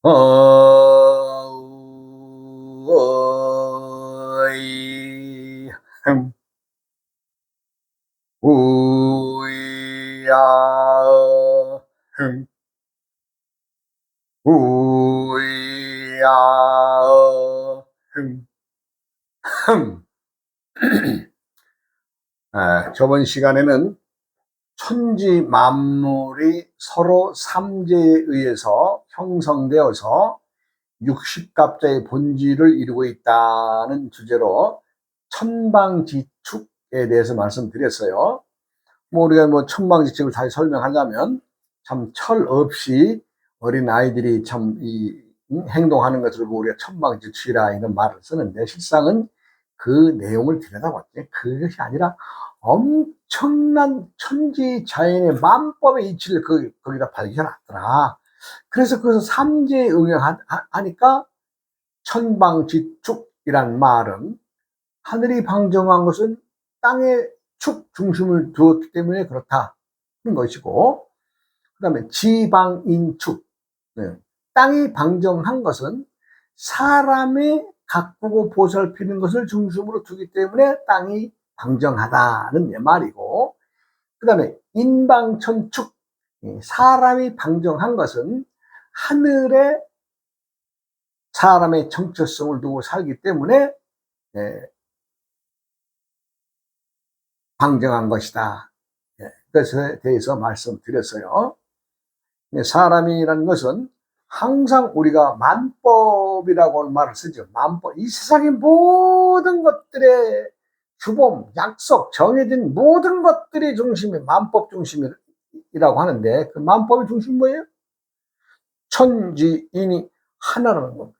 어이 우야 흥 우야 흥 흠. 저번 시간에는 천지 만물이 서로 삼재에 의해서 형성되어서 60갑자의 본질을 이루고 있다는 주제로 천방지축에 대해서 말씀드렸어요. 우리가 천방지축을 다시 설명하자면 참 철없이 어린 아이들이 참 행동하는 것을 보고 우리가 천방지축이라 이런 말을 쓰는데, 실상은 그 내용을 들여다봤더니 그것이 아니라 엄청난 천지자연의 만법의 이치를 거기다 발견하더라. 그래서 그것을 삼재에 응용하니까 천방지축이란 말은 하늘이 방정한 것은 땅에 축 중심을 두었기 때문에 그렇다는 것이고, 그 다음에 지방인축, 땅이 방정한 것은 사람이 가꾸고 보살피는 것을 중심으로 두기 때문에 땅이 방정하다는 말이고, 그 다음에 인방천축, 사람이 방정한 것은 하늘에 사람의 정체성을 두고 살기 때문에 방정한 것이다. 그것에 대해서 말씀드렸어요. 사람이라는 것은 항상 우리가 만법이라고 하는 말을 쓰죠. 만법. 이 세상의 모든 것들의 규범, 약속, 정해진 모든 것들이 중심이 만법 중심이라고 하는데, 그 만법의 중심이 뭐예요? 천지인이 하나라는 겁니다.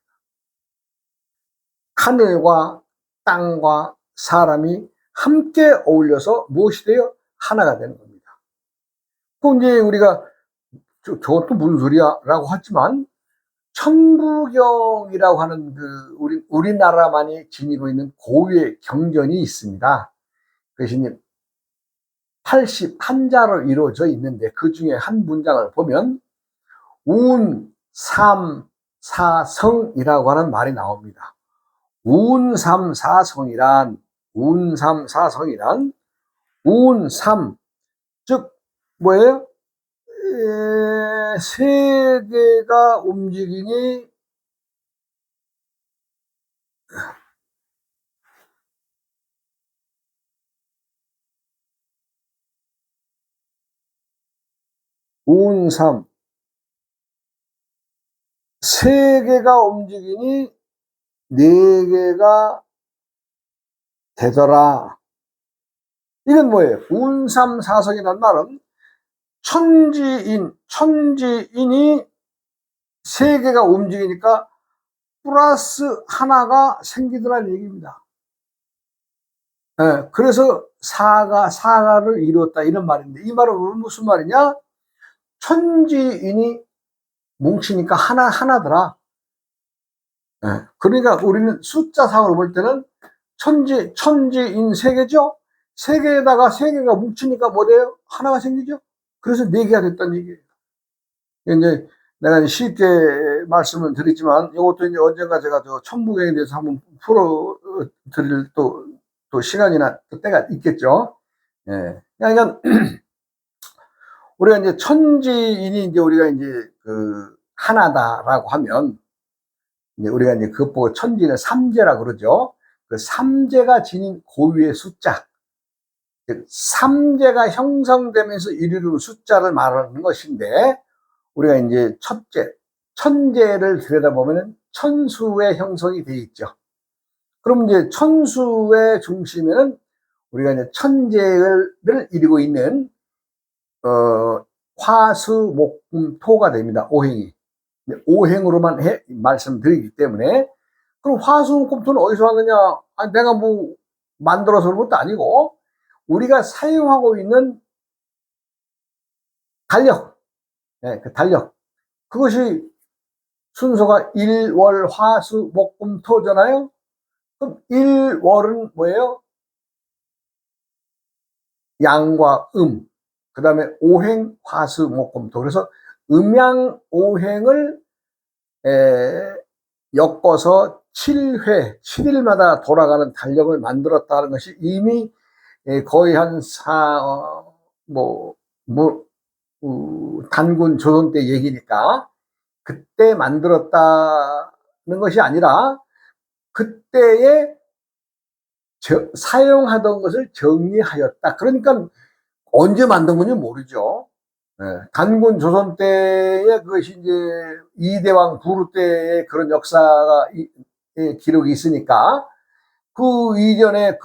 하늘과 땅과 사람이 함께 어울려서 무엇이 돼요? 하나가 되는 겁니다. 그럼 이제 우리가 저것도 무슨 소리야? 라고 하지만, 천부경이라고 하는 우리나라만이 지니고 있는 고유의 경전이 있습니다. 그것이 81자로 이루어져 있는데, 그 중에 한 문장을 보면 운삼사성이라고 하는 말이 나옵니다. 운삼사성이란 운삼, 즉 뭐예요? 세계가 움직이니 운삼, 세계가 움직이니 네 개가 되더라. 이건 뭐예요? 운삼사성이라는 말은 천지인이 세계가 움직이니까 플러스 하나가 생기더라는 얘기입니다. 그래서 사가를 이루었다, 이런 말인데, 이 말은 무슨 말이냐? 천지인이 뭉치니까 하나더라. 그러니까 우리는 숫자상으로 볼 때는 천지인 세계죠? 세계에다가 세계가 뭉치니까 뭐 돼요? 하나가 생기죠? 그래서 네 개가 됐다는 얘기예요. 이제 내가 쉽게 말씀을 드리지만, 이것도 이제 언젠가 제가 천부경에 대해서 한번 풀어 드릴 또 시간이나 또 때가 있겠죠. 그러니까 우리가 이제 천지인이 이제 우리가 이제 하나다라고 하면, 이제 우리가 이제 그것 보고 천지는 삼재라 그러죠. 그 삼재가 지닌 고유의 숫자, 즉 삼재가 형성되면서 이루는 숫자를 말하는 것인데, 우리가 이제 첫째, 천재를 들여다보면 천수의 형성이 되어 있죠. 그럼 이제 천수의 중심에는 우리가 이제 천재를 이루고 있는 화수목금토가 됩니다. 오행이. 오행으로만 말씀드리기 때문에. 그럼 화수목금토는 어디서 왔느냐? 내가 만들어서 그런 것도 아니고, 우리가 사용하고 있는 달력, 그 달력, 그것이 순서가 일월 화수목금토잖아요. 그럼 일월은 뭐예요? 양과 그 다음에 오행 화수목금토. 그래서 음양 오행을 엮어서 7회, 7일마다 돌아가는 달력을 만들었다는 것이 이미 거의 한 단군 조선 때 얘기니까 그때 만들었다는 것이 아니라 그때에 사용하던 것을 정리하였다. 그러니까 언제 만든 건지 모르죠. 단군 조선 때에 그것이 이제 이대왕 부르 때의 그런 역사가 기록이 있으니까 그 이전에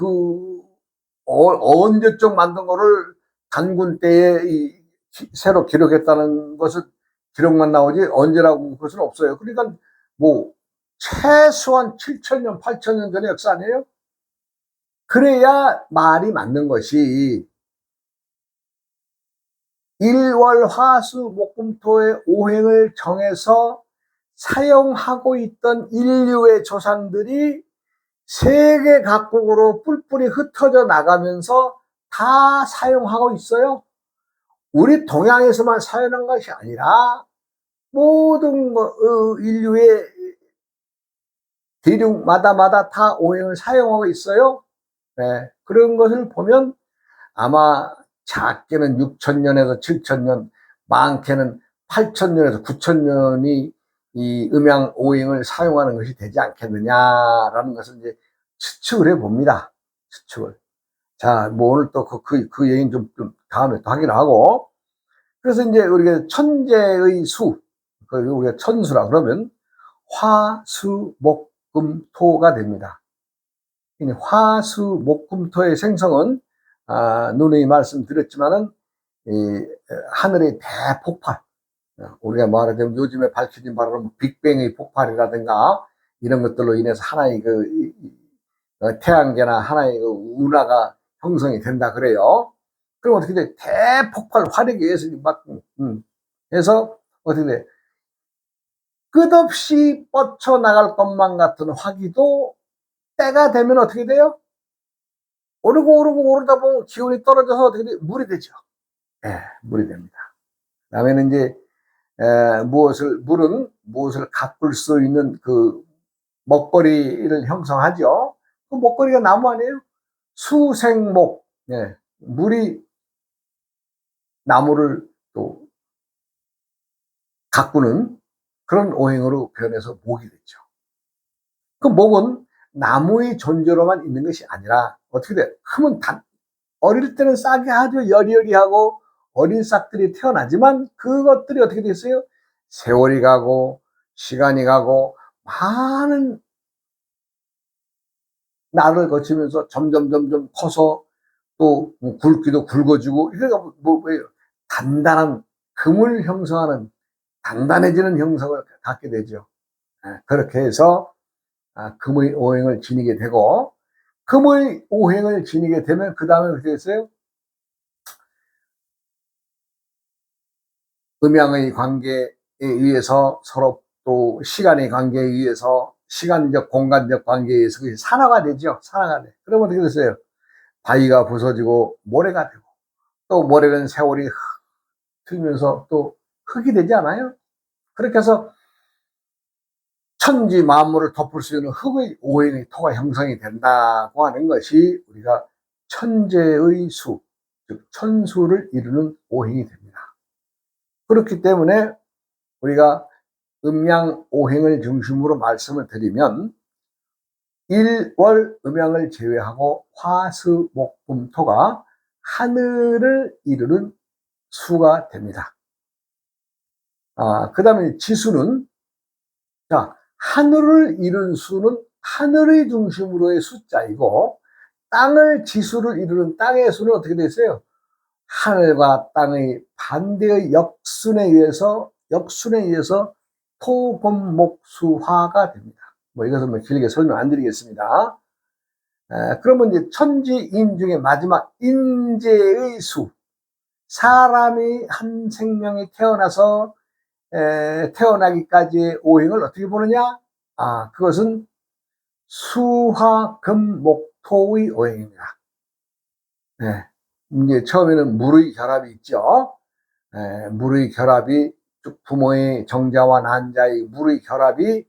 언제적 만든 거를 단군 때에 새로 기록했다는 것은 기록만 나오지 언제라고 그것은 없어요. 그러니까 뭐 최소한 7,000년, 8,000년 전의 역사 아니에요? 그래야 말이 맞는 것이 1월 화수목금토의 오행을 정해서 사용하고 있던 인류의 조상들이 세계 각국으로 뿔뿔이 흩어져 나가면서 다 사용하고 있어요. 우리 동양에서만 사용한 것이 아니라 모든 인류의 대륙마다 다 오행을 사용하고 있어요. 네, 그런 것을 보면 아마 작게는 6,000년에서 7,000년, 많게는 8,000년에서 9,000년이 이 음양 오행을 사용하는 것이 되지 않겠느냐라는 것을 이제 추측을 해봅니다. 추측을. 자, 뭐 오늘 또 그 얘기는 좀 다음에 또 하기로 하고. 그래서 이제 우리가 천재의 수, 우리가 천수라 그러면 화, 수, 목, 금, 토가 됩니다. 화, 수, 목, 금, 토의 생성은 누누이 말씀드렸지만은 하늘의 대폭발, 우리가 말하자면 요즘에 밝혀진 바로 빅뱅의 폭발이라든가 이런 것들로 인해서 하나의 태양계나 하나의 운하가 형성이 된다 그래요. 그럼 어떻게 돼? 대폭발 화력에 의해서 막 해서 어떻게 돼? 끝없이 뻗쳐나갈 것만 같은 화기도 때가 되면 어떻게 돼요? 오르다 보면 기온이 떨어져서 어떻게 돼요? 물이 되죠. 물이 됩니다. 그다음에는 이제 물은 무엇을 가꿀 수 있는 그 먹거리를 형성하죠. 그 먹거리가 나무 아니에요? 수생목. 물이 나무를 또 가꾸는 그런 오행으로 변해서 목이 됐죠. 그 목은 나무의 존재로만 있는 것이 아니라 어떻게 돼? 크면 어릴 때는 싹이 아주 여리여리하고 어린 싹들이 태어나지만 그것들이 어떻게 됐어요? 세월이 가고 시간이 가고 많은 날을 거치면서 점점 커서 또 굵기도 굵어지고, 그러니까 뭐예요? 단단한 금을 형성하는 단단해지는 형성을 갖게 되죠. 그렇게 해서 금의 오행을 지니게 되고, 금의 오행을 지니게 되면 그 다음에 어떻게 됐어요? 음양의 관계에 의해서 서로 또 시간의 관계에 의해서 시간적 공간적 관계에 의해서 산화가 되죠. 산화가 돼. 그러면 어떻게 됐어요? 바위가 부서지고 모래가 되고, 또 모래는 세월이 틀면서 또 흙이 되지 않아요? 그렇게 해서 천지 만물을 덮을 수 있는 흙의 오행의 토가 형성이 된다고 하는 것이 우리가 천재의 수, 즉 천수를 이루는 오행이 됩니다. 그렇기 때문에 우리가 음양 오행을 중심으로 말씀을 드리면 1월 음양을 제외하고 화, 수, 목, 금, 토가 하늘을 이루는 수가 됩니다. 그 다음에 지수는, 자, 하늘을 이루는 수는 하늘의 중심으로의 숫자이고, 땅을 지수를 이루는 땅의 수는 어떻게 되어요? 하늘과 땅의 반대의 역순에 의해서 토, 금, 목, 수, 화가 됩니다. 뭐 이것은 뭐 길게 설명 안 드리겠습니다. 그러면 이제 천지인 중에 마지막 인재의 수, 사람이 한 생명이 태어나서 태어나기까지의 오행을 어떻게 보느냐? 그것은 수화금목토의 오행입니다. 이제 처음에는 물의 결합이 있죠. 물의 결합이 즉 부모의 정자와 난자의 물의 결합이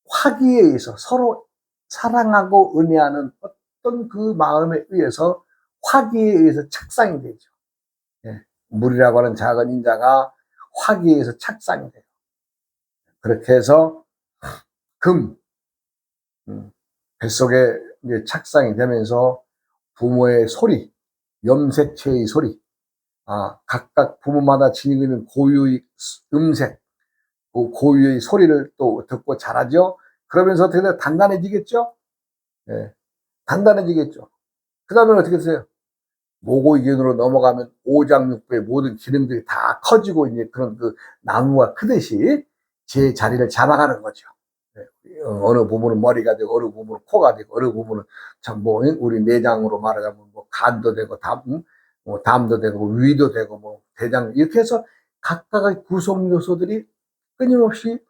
화기에 의해서 서로 사랑하고 은혜하는 어떤 그 마음에 의해서 화기에 의해서 착상이 되죠. 예. 물이라고 하는 작은 인자가 화기에 의해서 착상이 돼요. 그렇게 해서 금, 뱃속에 이제 착상이 되면서 부모의 소리, 염색체의 소리, 각각 부모마다 지니고 있는 고유의 음색, 그 고유의 소리를 또 듣고 자라죠. 그러면서 어떻게 돼요? 단단해지겠죠? 예, 단단해지겠죠. 그 다음에 어떻게 되세요? 모고이견으로 넘어가면 오장육부의 모든 기능들이 다 커지고 이제 그런 그 나무가 크듯이 제 자리를 잡아가는 거죠. 어느 부분은 머리가 되고, 어느 부분은 코가 되고, 어느 부분은 참 뭐 우리 내장으로 말하자면 뭐 간도 되고, 담도 되고, 위도 되고, 뭐 대장 이렇게 해서 각각의 구성 요소들이 끊임없이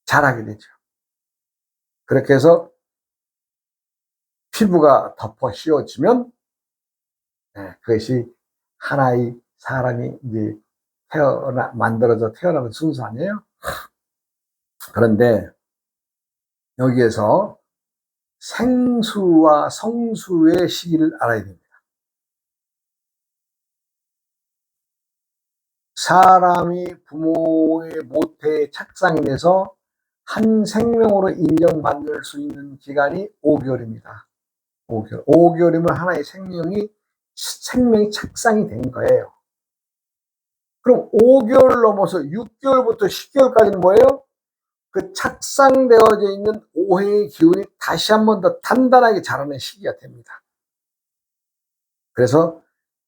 자라게 되죠. 그렇게 해서 피부가 덮어 씌워지면 그것이 하나의 사람이 이제 만들어져 태어나는 순서 아니에요? 그런데 여기에서 생수와 성수의 시기를 알아야 됩니다. 사람이 부모의 모태에 착상이 돼서 한 생명으로 인정받을 수 있는 기간이 5개월입니다. 5개월. 5개월이면 하나의 생명이 착상이 된 거예요. 그럼 5개월 넘어서 6개월부터 10개월까지는 뭐예요? 그 착상되어져 있는 오행의 기운이 다시 한 번 더 단단하게 자라는 시기가 됩니다. 그래서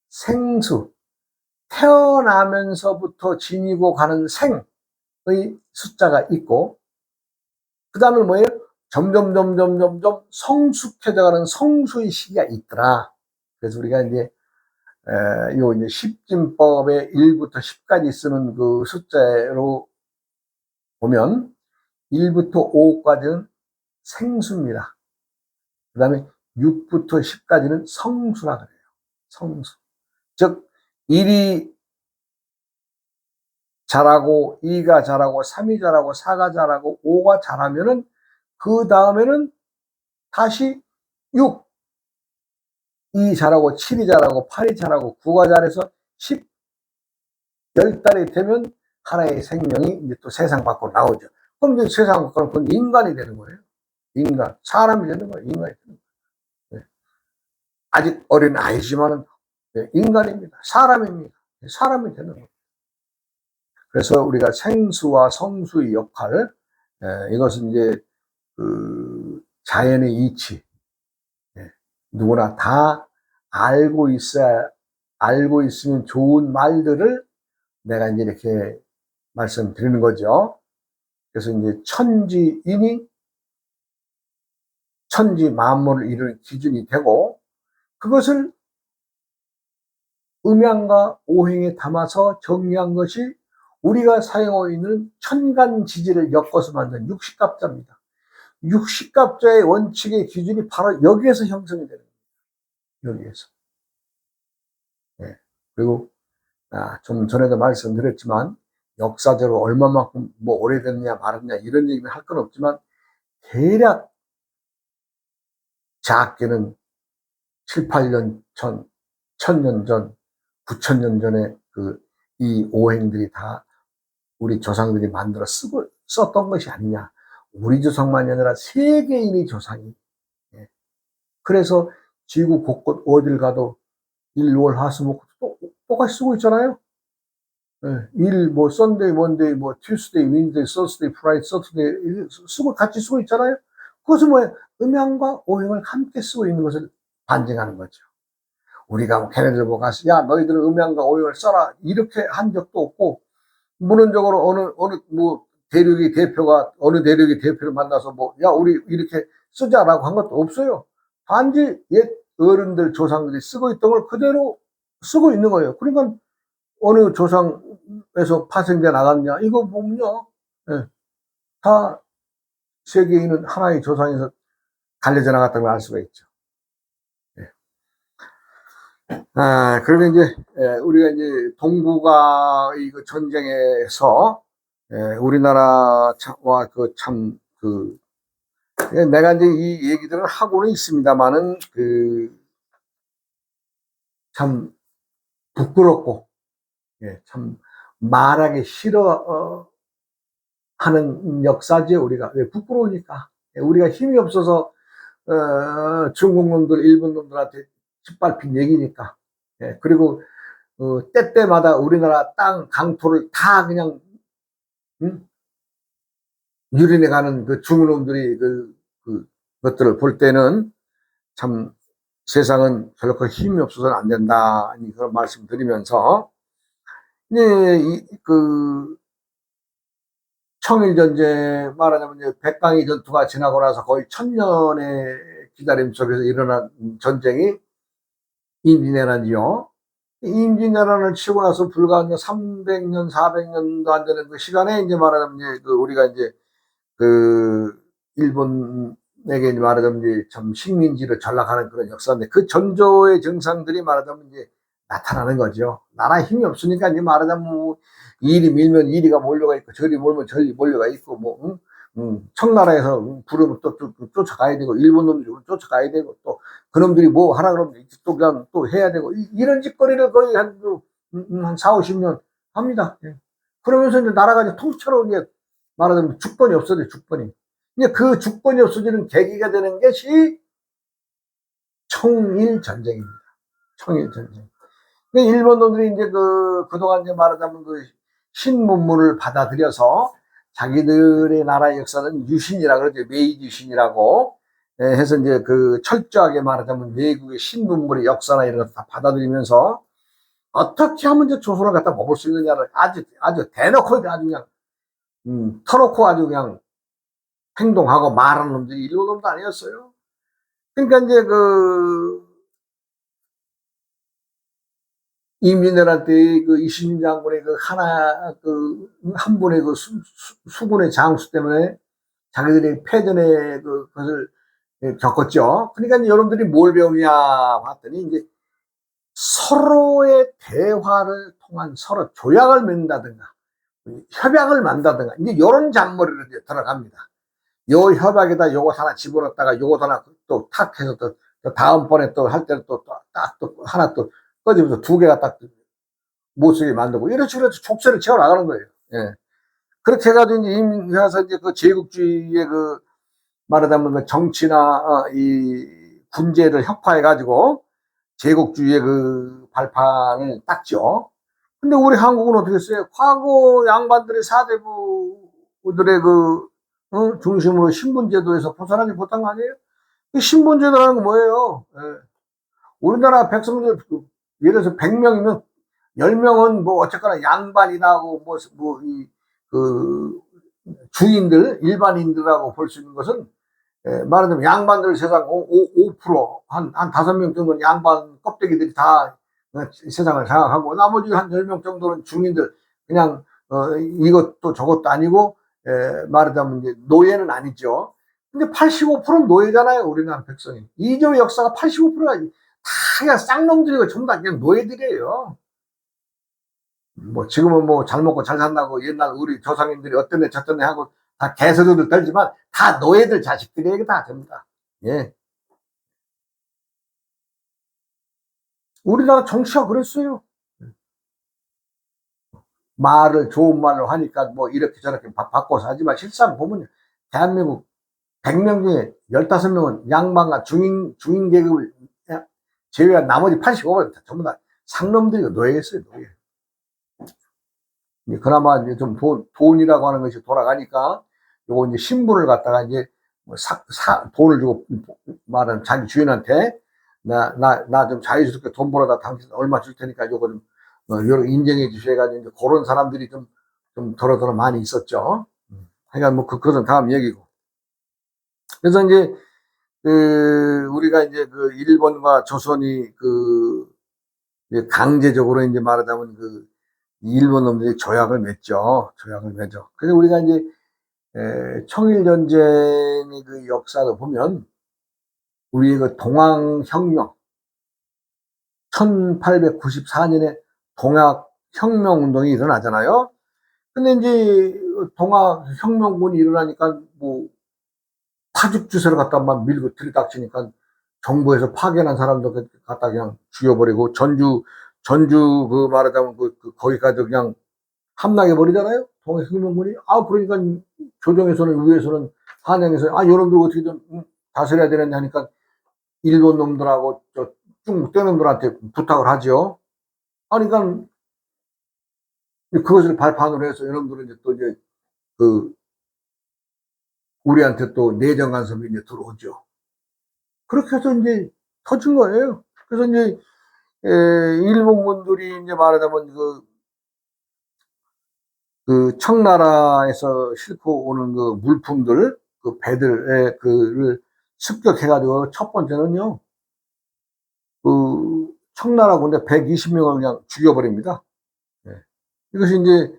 생수, 태어나면서부터 지니고 가는 생의 숫자가 있고, 그 다음에 뭐예요? 점점 성숙해져가는 성수의 시기가 있더라. 그래서 우리가 이제 요 이제 십진법의 1부터 10까지 쓰는 그 숫자로 보면 1부터 5까지는 생수입니다. 그 다음에 6부터 10까지는 성수라 그래요. 성수. 즉 1이 자라고 2가 자라고 3이 자라고 4가 자라고 5가 자라면은 그 다음에는 다시 6, 2 자라고 7이 자라고 8이 자라고 9가 자라서 10, 10달이 되면 하나의 생명이 이제 또 세상 밖으로 나오죠. 그럼 이제 세상 밖으로 그건 인간이 되는 거예요. 인간, 사람이 되는 거예요. 인간이 되는 거예요. 네. 아직 어린 아이지만은 인간입니다. 사람입니다. 사람이 되는 거예요. 그래서 우리가 생수와 성수의 역할, 이것은 이제 그 자연의 이치, 누구나 다 알고 있으면 좋은 말들을 내가 이제 이렇게 말씀드리는 거죠. 그래서 이제 천지 만물을 이루는 기준이 되고, 그것을 음양과 오행에 담아서 정리한 것이 우리가 사용하고 있는 천간지지를 엮어서 만든 육식갑자입니다. 육식갑자의 원칙의 기준이 바로 여기에서 형성이 되는 거예요. 여기에서. 네. 그리고 좀 전에도 말씀드렸지만 역사적으로 얼마만큼 뭐 오래됐냐 말았냐 이런 얘기는 할 건 없지만 대략 작게는 7, 8년 전, 1000년 전, 9000년 전에 이 오행들이 다 우리 조상들이 만들어 썼던 것이 아니냐. 우리 조상만이 아니라 세계인의 조상이. 그래서 지구 곳곳 어딜 가도 일, 월, 화, 수, 목 똑같이 쓰고 있잖아요. 일, 뭐, 썬데이, 먼데이, 뭐, 튜스데이, 윈데이, 서스데이, 프라이드, 서투데이 같이 쓰고 있잖아요. 그것은 뭐예요? 음양과 오행을 함께 쓰고 있는 것을 반증하는 거죠. 우리가 뭐 걔네들 보고 가서, 야, 너희들은 음양과 오행을 써라. 이렇게 한 적도 없고, 문헌적으로 뭐, 어느 대륙의 대표를 만나서 뭐, 야, 우리 이렇게 쓰자라고 한 것도 없어요. 단지 옛 어른들, 조상들이 쓰고 있던 걸 그대로 쓰고 있는 거예요. 그러니까 어느 조상에서 파생돼 나갔냐? 이거 보면요. 다 세계인은 하나의 조상에서 갈려져 나갔다는 걸 알 수가 있죠. 그리고 이제, 우리가 이제 동북아 이그 전쟁에서, 우리나라와 그 참, 내가 이제 이 얘기들을 하고는 있습니다만은, 참 부끄럽고, 참 말하기 싫어, 하는 역사죠, 우리가. 왜 부끄러우니까. 우리가 힘이 없어서, 중국 놈들, 일본 놈들한테 짓밟힌 얘기니까. 그리고, 때때마다 우리나라 땅, 강토를 다 그냥, 응? 유린해 가는 그 중국 놈들이 것들을 볼 때는 참 세상은 결코 힘이 없어서는 안 된다. 그런 말씀 드리면서, 청일전쟁 말하자면 이제 백강이 전투가 지나고 나서 거의 1000년의 기다림 속에서 일어난 전쟁이 임진왜란이요. 임진왜란을 치고 나서 불과 300년, 400년도 안 되는 그 시간에 이제 말하자면 이제 우리가 이제 일본에게 말하자면 이제 참 식민지를 전락하는 그런 역사인데 그 전조의 증상들이 말하자면 이제 나타나는 거죠. 나라에 힘이 없으니까 이제 말하자면 뭐 이리 밀면 이리가 몰려가 있고 저리 몰면 저리 몰려가 있고 뭐 청나라에서 부르면 또 쫓아가야 되고 일본 놈들이 쫓아가야 되고 또 그놈들이 뭐 하라 그러면 또 그냥 또 해야 되고 이런 짓거리를 거의 한 4, 50년 합니다. 그러면서 이제 나라가 이제 통째로 이제 말하자면 주권이 없어져 주권이. 이제 그 주권이 없어지는 계기가 되는 것이 청일 전쟁입니다. 청일 전쟁. 일본 놈들이 이제 그동안 이제 말하자면 신문물을 받아들여서 자기들의 나라의 역사는 유신이라 그러죠. 메이지 유신이라고 해서 이제 철저하게 말하자면 외국의 신문물의 역사나 이런 것 다 받아들이면서 어떻게 하면 이제 조선을 갖다 먹을 수 있느냐를 아주 대놓고 아주 그냥, 터놓고 아주 그냥 행동하고 말하는 놈들이 일본 놈도 아니었어요. 그러니까 이제 임진왜란 때 이순신 장군의 한 분의 수군의 장수 때문에 자기들이 패전의 그것을 겪었죠. 그러니까 여러분들이 뭘 배우냐 봤더니 이제 서로의 대화를 통한 서로 조약을 맺는다든가 협약을 만다든가 이제 이런 잔머리로 이제 들어갑니다. 요 협약에다 요것 하나 집어넣었다가 요것 하나 또 탁 해서 또 다음번에 또 할 때는 또 하나 또 꺼지면서 두 개가 딱 못 쓰게 만들고 이런 식으로 족쇄를 채워 나가는 거예요. 예. 그렇게 해가지고 이제 임해서 이제 제국주의의 말하자면 정치나 이 군제를 혁파해가지고 제국주의의 발판을 땄죠. 근데 우리 한국은 어떻게 했어요? 과거 양반들의 사대부들의 중심으로 신분제도에서 벗어나지 못한 거 아니에요? 신분제도라는 건 뭐예요? 우리나라 백성들, 예를 들어서 100명이면 10명은 뭐 어쨌거나 양반이라고 주인들, 일반인들하고 볼 수 있는 것은 말하자면 양반들 세상 5%, 한 5명 정도는 양반 껍데기들이 다 세상을 장악하고 나머지 한 10명 정도는 중인들 그냥 이것도 저것도 아니고 말하자면 이제 노예는 아니죠. 근데 85%는 노예잖아요. 우리나라 백성이. 이조 역사가 85%가 다 그냥 쌍놈들이고 전부 다 그냥 노예들이에요. 뭐 지금은 뭐 잘 먹고 잘 산다고 옛날 우리 조상님들이 어떤 애 저떤 애 하고 다 개소리들 떨지만 다 노예들 자식들이에요. 다 됩니다. 예. 우리나라 정치가 그랬어요. 말을 좋은 말로 하니까 뭐 이렇게 저렇게 바꿔서 하지만 실상 보면 대한민국 100명 중에 15명은 양반과 중인 계급을 제외한 나머지 85% 전부 다 상놈들이고 노예였어요. 노예. 그나마 이제 좀 돈이라고 하는 것이 돌아가니까 요거 이제 신분을 갖다가 이제 뭐 돈을 주고 말하는 자기 주인한테 나 좀 자유스럽게 돈 벌어다 당신 얼마 줄 테니까 요거 좀 여러 인정해 주셔가지고 그런 사람들이 좀 더러 많이 있었죠. 하여간 뭐 그것은 다음 얘기고. 그래서 이제 우리가 이제 일본과 조선이 강제적으로 이제 말하자면 일본 놈들이 조약을 맺죠. 조약을 맺어. 그래서 우리가 이제 청일전쟁의 역사를 보면 우리의 동항혁명 1894년에 동학혁명운동이 일어나잖아요. 근데 이제 동학혁명군이 일어나니까 뭐 파죽지세를 갖다 막 밀고 들이닥치니까 정부에서 파견한 사람도 갖다 그냥 죽여버리고 전주 그 말하자면 거기까지 그냥 함락해 버리잖아요. 동학혁명군이. 그러니까 조정에서는 위에서는 한양에서 여러분들 어떻게 좀 다스려야 되느냐 하니까 일본 놈들하고 중국 떼놈들한테 부탁을 하죠. 그러니까 그것을 발판으로 해서 여러분들은 이제 또 이제 우리한테 또 내정 간섭이 이제 들어오죠. 그렇게 해서 이제 터진 거예요. 그래서 이제 일본군들이 이제 말하자면 그 청나라에서 싣고 오는 그 물품들, 그 배들의 그를 습격해가지고 첫 번째는요, 청나라 군대 120명을 그냥 죽여버립니다. 이것이 이제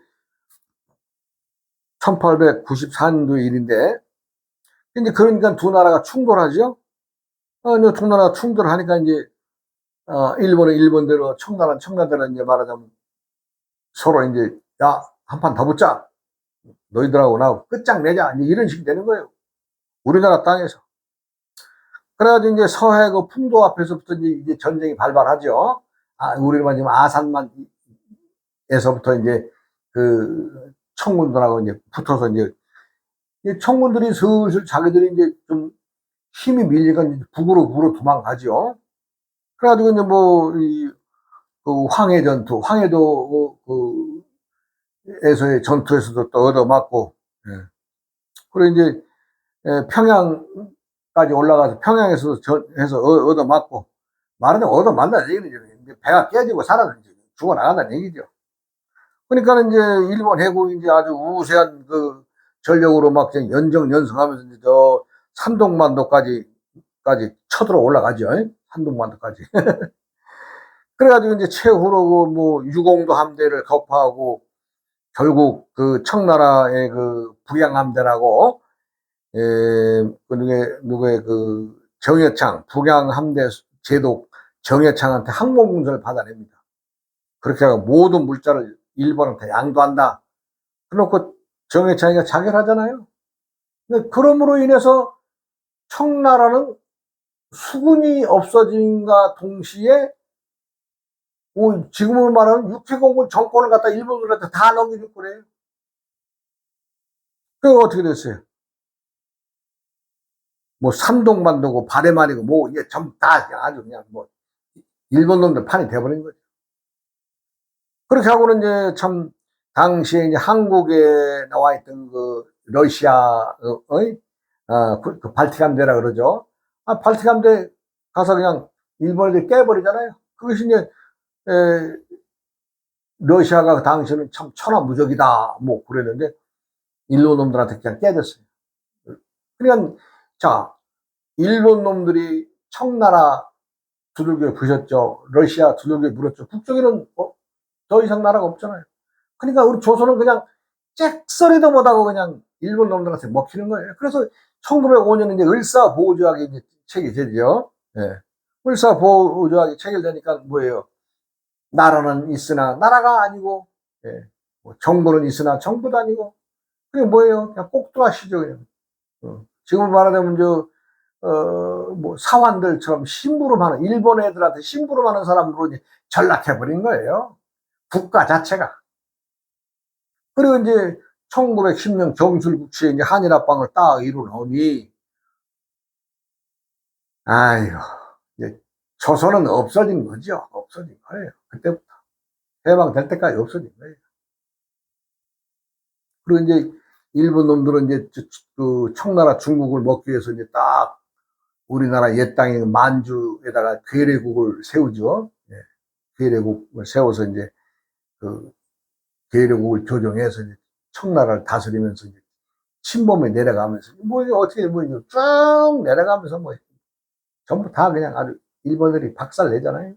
1894년도 일인데, 이제 그러니까 두 나라가 충돌하죠. 이제 두 나라가 충돌하니까 이제, 일본은 일본대로, 청나라는 청나라대로 이제 말하자면 서로 이제, 야, 한 판 더 붙자. 너희들하고 나하고 끝장내자. 이제 이런 식이 되는 거예요. 우리나라 땅에서. 그래가지고 이제 서해 그 풍도 앞에서부터 이제 전쟁이 발발하죠. 우리만 지금 아산만에서부터 이제 그 청군들하고 이제 붙어서 이제 청군들이 슬슬 자기들이 이제 좀 힘이 밀리니까 이제 북으로 도망가죠. 그래가지고 이제 그 황해 전투, 황해도 에서의 전투에서도 또 얻어맞고, 그리고 이제 평양까지 올라가서 평양에서 해서 얻어맞고, 말하자면 얻어맞는다는 얘기는 배가 깨지고 죽어나간다는 얘기죠. 그러니까 이제 일본 해군이 이제 아주 우세한 그 전력으로 막 연정연승하면서 이제 저 산동반도까지 쳐들어 올라가죠. 산동반도까지. 그래가지고 이제 최후로 뭐 유공도 함대를 격파하고 결국 그 청나라의 그 북양함대라고 누구의 그 정해창 북양함대 제독 정해창한테 항모공전을 받아냅니다. 그렇게 하고 모든 물자를 일본한테 양도한다. 그래놓고 정해창이가 자결하잖아요. 그러므로 인해서 청나라는 수군이 없어진과 동시에 지금으로 말하면 육해공군 정권을 갖다 일본들한테 다 넘겨줄 거래요. 그게 어떻게 됐어요? 뭐 산동반도고 바레만이고 뭐 이게 전부 다 아주 그냥 뭐 일본 놈들 판이 돼버린 거죠. 그렇게 하고는 이제 참 당시에 이제 한국에 나와 있던 그 러시아의 그 발틱 함대라 그러죠. 발틱 함대 가서 그냥 일본애들 깨버리잖아요. 그것이 이제 러시아가 그 당시에는 참 천하무적이다 뭐 그랬는데 일본 놈들한테 그냥 깨졌어요. 그러니까 자 일본 놈들이 청나라 두들겨 부셨죠. 러시아 두들겨 물었죠. 북쪽에는 더 이상 나라가 없잖아요. 그러니까 우리 조선은 그냥 잭소리도 못하고 그냥 일본 놈들한테 먹히는 거예요. 그래서 1905년에 이제 을사보호조약이 이제 체결되죠. 을사보호조약이 체결되니까 뭐예요? 나라는 있으나 나라가 아니고, 뭐 정부는 있으나 정부도 아니고, 그게 뭐예요? 그냥 꼭두하시죠, 그냥. 지금 말하자면 뭐 사환들처럼 심부름하는 일본 애들한테 심부름하는 사람으로 이제 전락해버린 거예요. 국가 자체가. 그리고 이제 1910년 경술국시에 이제 한일합방을 딱 이루노니, 아이고, 이제 조선은 없어진 거죠. 없어진 거예요. 그때부터. 해방될 때까지 없어진 거예요. 그리고 이제 일본 놈들은 이제 그 청나라 중국을 먹기 위해서 이제 딱 우리나라 옛 땅인 만주에다가 괴뢰국을 세우죠. 괴뢰국을 세워서 이제 그 괴뢰국을 조정해서 이제 청나라를 다스리면서 이제 침범에 내려가면서 뭐 어떻게 쭉 내려가면서 뭐 전부 다 그냥 아주 일본들이 박살 내잖아요.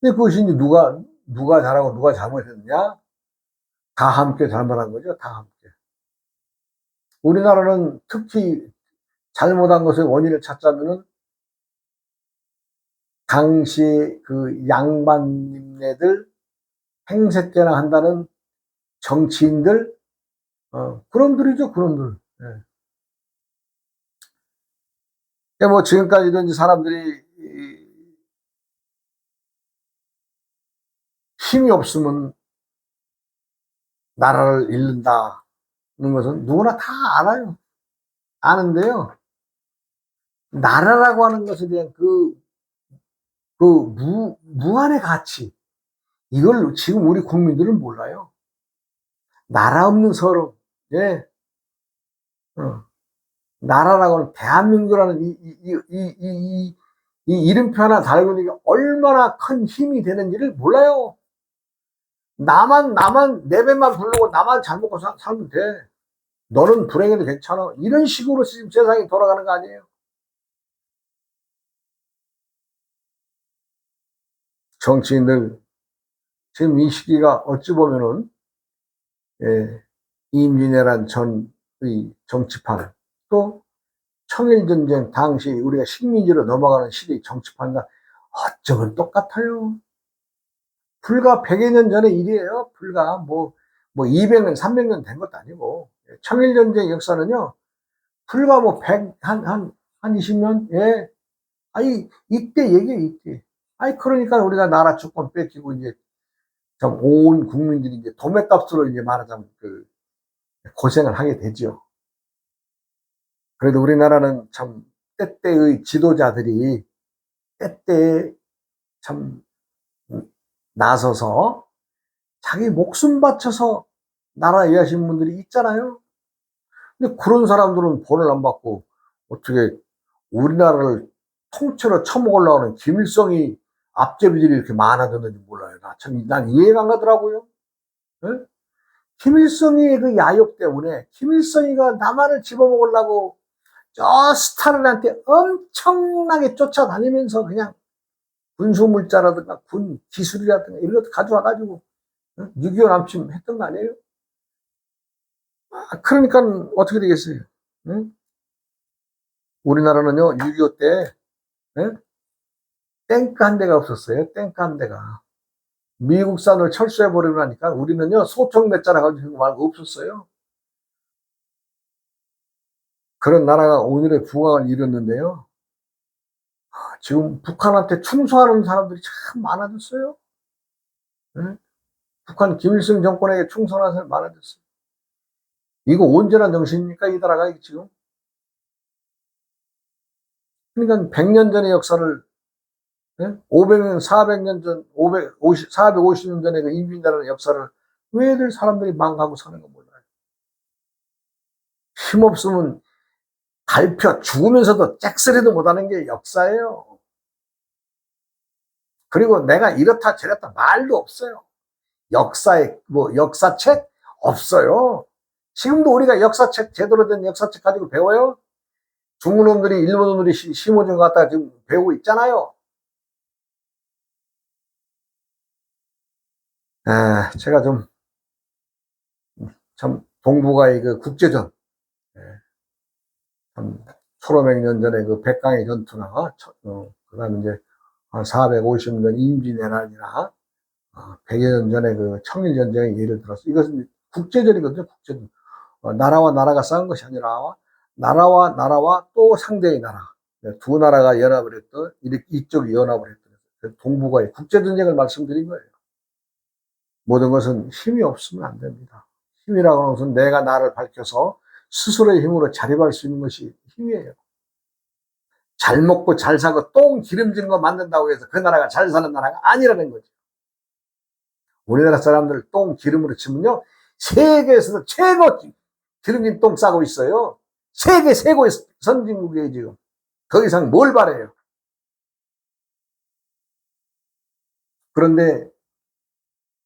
근데 그것이 이제 누가 잘하고 누가 잘못했느냐? 다 함께 잘못한 거죠. 다 함께. 우리나라는 특히 잘못한 것의 원인을 찾자면은 당시 그 양반님네들 행색제나 한다는 정치인들, 그놈들이죠, 그놈들. 예. 뭐 지금까지도 이제 사람들이 힘이 없으면 나라를 잃는다는 것은 누구나 다 알아요. 아는데요. 나라라고 하는 것에 대한 무한의 가치. 이걸 지금 우리 국민들은 몰라요. 나라 없는 서름. 예. 나라라고 하는 대한민국이라는 이 이름표 하나 달고 있는 게 얼마나 큰 힘이 되는지를 몰라요. 나만 내 배만 부르고 나만 잘 먹고 살면 돼. 너는 불행해도 괜찮아. 이런 식으로 지금 세상이 돌아가는 거 아니에요. 정치인들 지금 이 시기가 어찌 보면은 이민혜란 전의 정치판, 또 청일전쟁 당시 우리가 식민지로 넘어가는 시대의 정치판과 어쩌면 똑같아요. 불과 100여 년 전의 일이에요. 불과 200년, 300년 된 것도 아니고. 청일전쟁 역사는요, 불과 100, 한 20년? 예. 아니, 이때 얘기해, 이때. 아니, 그러니까 우리가 나라 주권 뺏기고, 이제, 참, 온 국민들이 이제 도매값으로 이제 말하자면 고생을 하게 되죠. 그래도 우리나라는 참, 때때의 지도자들이 때때에 참, 나서서 자기 목숨 바쳐서 나라 이해하신 분들이 있잖아요. 근데 그런 사람들은 벌을 안 받고 어떻게 우리나라를 통째로 처먹으려고 하는 김일성이 앞제비들이 이렇게 많아졌는지 몰라요. 난 이해가 안 가더라고요. 네? 김일성이 그 야욕 때문에 김일성이가 남한을 집어먹으려고 저 스탈린한테 엄청나게 쫓아다니면서 그냥 군수물자라든가 군 기술이라든가 이런 것도 가져와가지고 6.25 남침 했던 거 아니에요? 그러니까 어떻게 되겠어요? 응? 우리나라는요, 6.25 때 탱크 한 대가 없었어요. 탱크 한 대가. 미국산을 철수해버리고 나니까 우리는요, 소총 몇 자나 가지고 말고 없었어요. 그런 나라가 오늘의 부강을 이뤘는데요. 지금 북한한테 충성하는 사람들이 참 많아졌어요. 응? 북한 김일성 정권에게 충성하는 사람이 많아졌어요. 이거 온전한 정신입니까? 이 나라가 지금? 그러니까 100년 전의 역사를 500년, 400년 전, 450년 전에 그 인민이라는 역사를 왜들 사람들이 망가고 사는 거 몰라요. 힘없으면 밟혀 죽으면서도 잭소리도 못하는 게 역사예요. 그리고 내가 이렇다 저렇다 말도 없어요. 역사책 없어요. 지금도 우리가 역사책, 제대로 된 역사책 가지고 배워요? 중국 놈들이, 일본 놈들이 심어준 것 갖다가 지금 배우고 있잖아요. 제가 참, 동북아의 그 국제전, 참, 초로백 년 전에 그 백강의 전투나, 그 다음에 이제 한 450년 임진왜란이나, 100여 년 전에 그 청일전쟁의 예를 들어서, 이것은 국제전이거든요, 국제전. 나라와 나라가 싸운 것이 아니라, 나라와 나라와 또 상대의 나라. 두 나라가 연합을 했던, 이쪽이 연합을 했던, 동북아의 국제전쟁을 말씀드린 거예요. 모든 것은 힘이 없으면 안 됩니다. 힘이라고 하는 것은 내가 나를 밝혀서 스스로의 힘으로 자립할 수 있는 것이 힘이에요. 잘 먹고 잘 사고 똥 기름진 거 만든다고 해서 그 나라가 잘 사는 나라가 아니라는 거죠. 우리나라 사람들 똥 기름으로 치면요, 세계에서도 최고 기름진 똥 싸고 있어요. 세계 최고의 선진국이에요, 지금. 더 이상 뭘 바래요. 그런데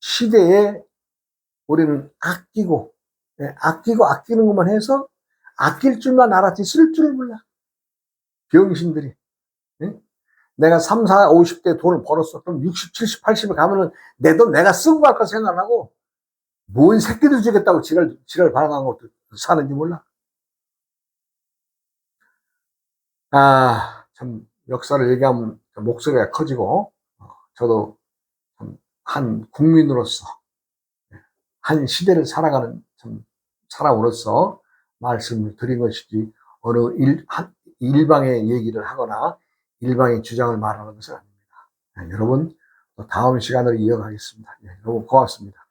시대에 우리는 아끼는 것만 해서 아낄 줄만 알았지 쓸 줄을 몰라. 병신들이. 내가 3, 4, 50대 돈을 벌었어. 그럼 60, 70, 80에 가면은 내 돈 내가 쓰고 갈까 생각 안 하고 뭔 새끼들 주겠다고 지랄 발광한 것도 사는지 몰라. 참 역사를 얘기하면 목소리가 커지고, 저도 한 국민으로서, 한 시대를 살아가는 사람으로서 말씀을 드린 것이지, 어느 일방의 얘기를 하거나 일방의 주장을 말하는 것은 아닙니다. 여러분, 다음 시간으로 이어가겠습니다. 여러분 고맙습니다.